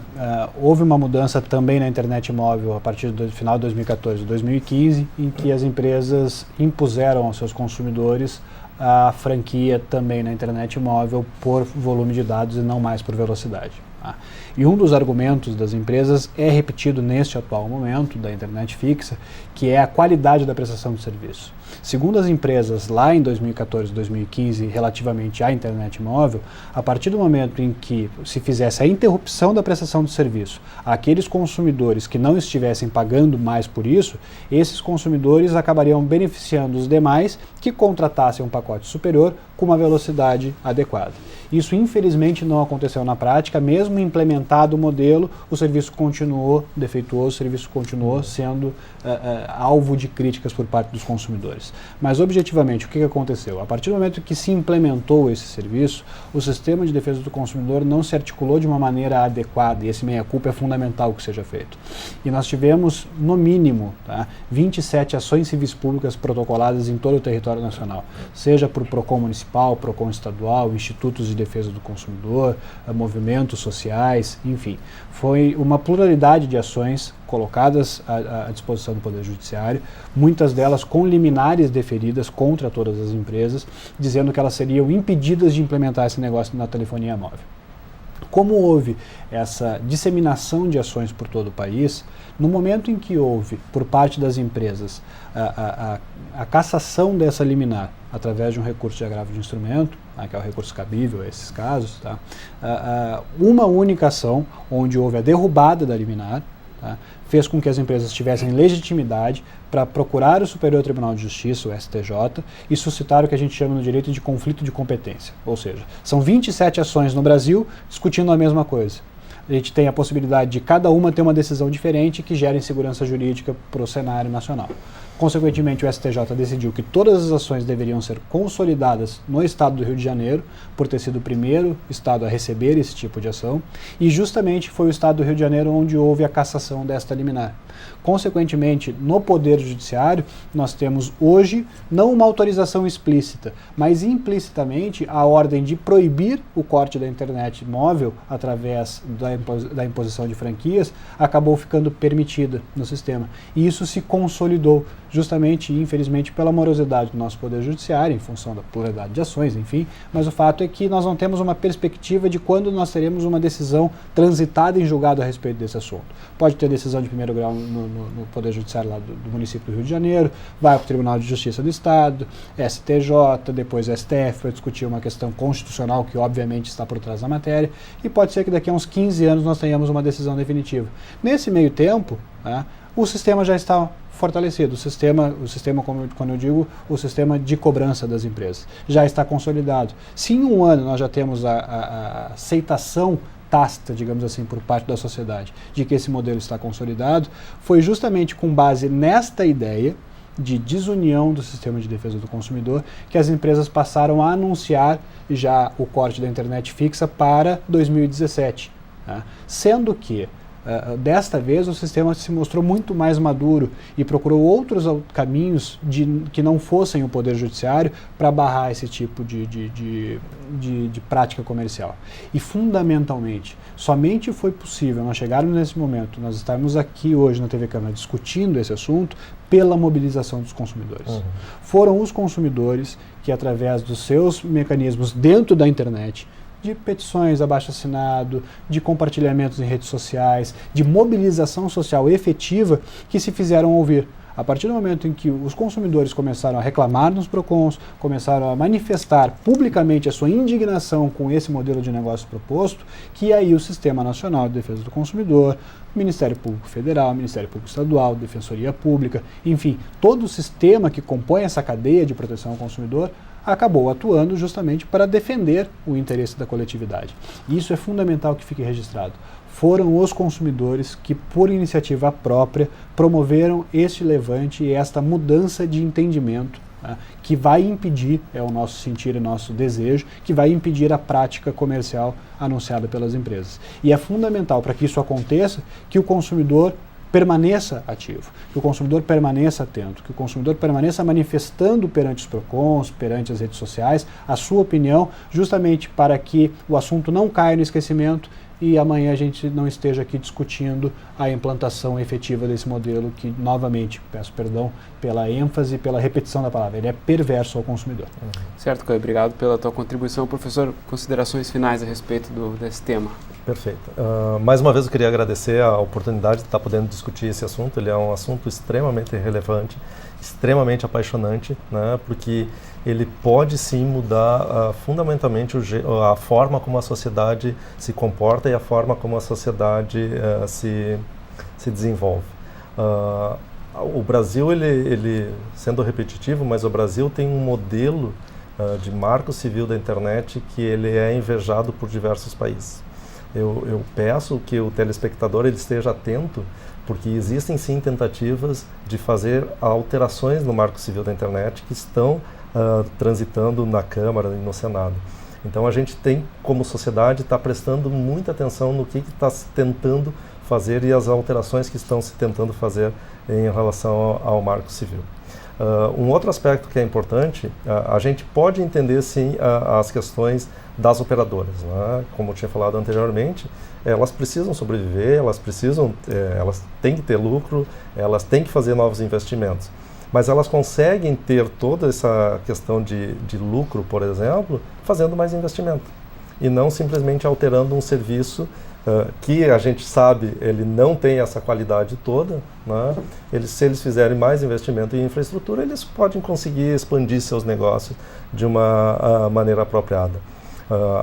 houve uma mudança também na internet móvel a partir do final de 2014, 2015, em que as empresas impuseram aos seus consumidores a franquia também na internet móvel por volume de dados e não mais por velocidade. Tá? E um dos argumentos das empresas é repetido neste atual momento da internet fixa, que é a qualidade da prestação de serviço. Segundo as empresas lá em 2014, 2015, relativamente à internet móvel, a partir do momento em que se fizesse a interrupção da prestação de serviço àqueles consumidores que não estivessem pagando mais por isso, esses consumidores acabariam beneficiando os demais que contratassem um pacote superior com uma velocidade adequada. Isso infelizmente não aconteceu na prática, mesmo implementado o modelo, o serviço continuou defeituoso, o serviço continuou sendo alvo de críticas por parte dos consumidores. Mas objetivamente, o que aconteceu? A partir do momento que se implementou esse serviço, o sistema de defesa do consumidor não se articulou de uma maneira adequada, e esse meia-culpa é fundamental que seja feito. E nós tivemos, no mínimo, 27 ações civis públicas protocoladas em todo o território nacional, seja por PROCON municipal, PROCON estadual, institutos de defesa do consumidor, movimentos sociais, enfim. Foi uma pluralidade de ações colocadas à disposição do Poder Judiciário, muitas delas com liminares deferidas contra todas as empresas, dizendo que elas seriam impedidas de implementar esse negócio na telefonia móvel. Como houve essa disseminação de ações por todo o país, no momento em que houve, por parte das empresas, a cassação dessa liminar através de um recurso de agravo de instrumento, que é o recurso cabível a esses casos, uma única ação, onde houve a derrubada da liminar, fez com que as empresas tivessem legitimidade para procurar o Superior Tribunal de Justiça, o STJ, e suscitar o que a gente chama no direito de conflito de competência. Ou seja, são 27 ações no Brasil discutindo a mesma coisa. A gente tem a possibilidade de cada uma ter uma decisão diferente que gera insegurança jurídica para o cenário nacional. Consequentemente, o STJ decidiu que todas as ações deveriam ser consolidadas no Estado do Rio de Janeiro, por ter sido o primeiro Estado a receber esse tipo de ação, e justamente foi o Estado do Rio de Janeiro onde houve a cassação desta liminar. Consequentemente, no Poder Judiciário, nós temos hoje não uma autorização explícita, mas implicitamente a ordem de proibir o corte da internet móvel através da imposição de franquias acabou ficando permitida no sistema. E isso se consolidou justamente e infelizmente pela morosidade do nosso Poder Judiciário, em função da pluralidade de ações, enfim, mas o fato é que nós não temos uma perspectiva de quando nós teremos uma decisão transitada em julgado a respeito desse assunto. Pode ter decisão de primeiro grau no Poder Judiciário lá do município do Rio de Janeiro, vai para o Tribunal de Justiça do Estado, STJ, depois STF para discutir uma questão constitucional que obviamente está por trás da matéria, e pode ser que daqui a uns 15 anos nós tenhamos uma decisão definitiva. Nesse meio tempo, o sistema já está fortalecido. O sistema, quando eu digo, o sistema de cobrança das empresas já está consolidado. Se em um ano nós já temos a aceitação tácita, digamos assim, por parte da sociedade de que esse modelo está consolidado, foi justamente com base nesta ideia de desunião do sistema de defesa do consumidor que as empresas passaram a anunciar já o corte da internet fixa para 2017, sendo que desta vez o sistema se mostrou muito mais maduro e procurou outros caminhos que não fossem o Poder Judiciário para barrar esse tipo de prática comercial. E fundamentalmente, somente foi possível nós chegarmos nesse momento, nós estarmos aqui hoje na TV Câmara discutindo esse assunto pela mobilização dos consumidores. Foram os consumidores que, através dos seus mecanismos dentro da internet, de petições abaixo-assinado, de compartilhamentos em redes sociais, de mobilização social efetiva que se fizeram ouvir. A partir do momento em que os consumidores começaram a reclamar nos PROCONs, começaram a manifestar publicamente a sua indignação com esse modelo de negócio proposto, que aí o Sistema Nacional de Defesa do Consumidor, Ministério Público Federal, Ministério Público Estadual, Defensoria Pública, enfim, todo o sistema que compõe essa cadeia de proteção ao consumidor acabou atuando justamente para defender o interesse da coletividade. E isso é fundamental que fique registrado. Foram os consumidores que, por iniciativa própria, promoveram este levante e esta mudança de entendimento, que vai impedir, é o nosso sentir e nosso desejo, que vai impedir a prática comercial anunciada pelas empresas. E é fundamental para que isso aconteça que o consumidor permaneça ativo, que o consumidor permaneça atento, que o consumidor permaneça manifestando perante os PROCONs, perante as redes sociais, a sua opinião, justamente para que o assunto não caia no esquecimento e amanhã a gente não esteja aqui discutindo a implantação efetiva desse modelo que, novamente, peço perdão pela ênfase e pela repetição da palavra, ele é perverso ao consumidor.
Certo, Cauê, obrigado pela tua contribuição. Professor, considerações finais a respeito desse tema.
Perfeito. Mais uma vez eu queria agradecer a oportunidade de estar podendo discutir esse assunto. Ele é um assunto extremamente relevante, extremamente apaixonante, né, porque ele pode sim mudar fundamentalmente a forma como a sociedade se comporta e a forma como a sociedade se desenvolve. O Brasil, ele, sendo repetitivo, mas o Brasil tem um modelo de marco civil da internet que ele é invejado por diversos países. Eu peço que o telespectador ele esteja atento, porque existem sim tentativas de fazer alterações no marco civil da internet que estão transitando na Câmara e no Senado. Então a gente tem, como sociedade, estar prestando muita atenção no que está se tentando fazer e as alterações que estão se tentando fazer em relação ao marco civil. Um outro aspecto que é importante, a gente pode entender sim as questões das operadoras, né? Como eu tinha falado anteriormente, elas precisam sobreviver, elas têm que ter lucro, elas têm que fazer novos investimentos. Mas elas conseguem ter toda essa questão de lucro, por exemplo, fazendo mais investimento. E não simplesmente alterando um serviço que a gente sabe ele não tem essa qualidade toda, né? Se eles fizerem mais investimento em infraestrutura, eles podem conseguir expandir seus negócios de uma maneira apropriada.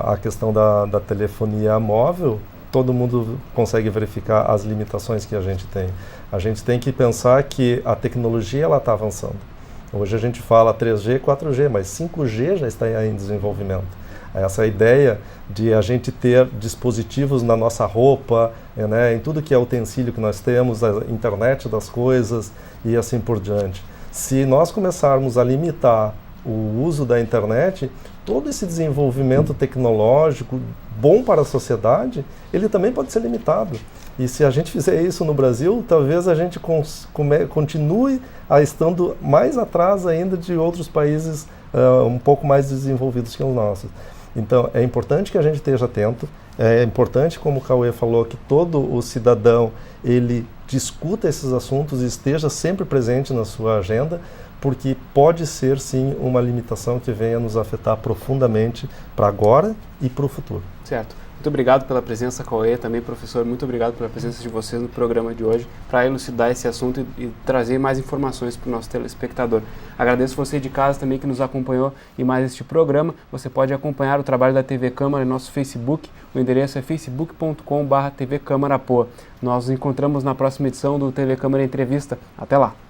A questão da telefonia móvel, todo mundo consegue verificar as limitações que a gente tem. A gente tem que pensar que a tecnologia está avançando. Hoje a gente fala 3G, 4G, mas 5G já está em desenvolvimento. Essa ideia de a gente ter dispositivos na nossa roupa, né, em tudo que é utensílio que nós temos, a internet das coisas e assim por diante. Se nós começarmos a limitar o uso da internet, todo esse desenvolvimento tecnológico bom para a sociedade, ele também pode ser limitado. E se a gente fizer isso no Brasil, talvez a gente continue estando mais atrás ainda de outros países um pouco mais desenvolvidos que os nossos. Então, é importante que a gente esteja atento, é importante, como o Cauê falou, que todo o cidadão ele discuta esses assuntos e esteja sempre presente na sua agenda, porque pode ser, sim, uma limitação que venha nos afetar profundamente para agora e para o futuro.
Certo. Muito obrigado pela presença, Cauê, também, professor, muito obrigado pela presença de vocês no programa de hoje, para elucidar esse assunto e trazer mais informações para o nosso telespectador. Agradeço você de casa também que nos acompanhou em mais este programa. Você pode acompanhar o trabalho da TV Câmara em nosso Facebook, o endereço é facebook.com/tvcamarapoa. Nós nos encontramos na próxima edição do TV Câmara Entrevista. Até lá!